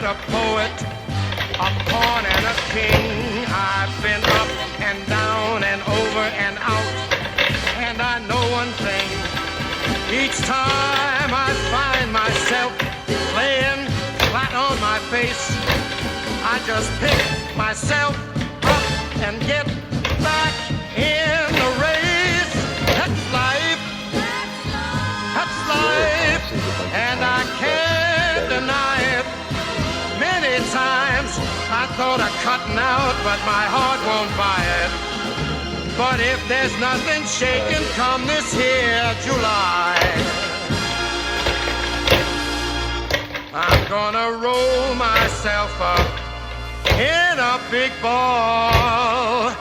a poet, a pawn and a king. I've been up and down and over and out, and I know one thing. Each time I find myself laying flat on my face, I just pick myself up and get back in the race. That's life. That's life. And I can't deny it. Many times I thought of cutting out, but my heart won't buy it. But if there's nothing shaking come this here July, I'm gonna roll myself up in a big ball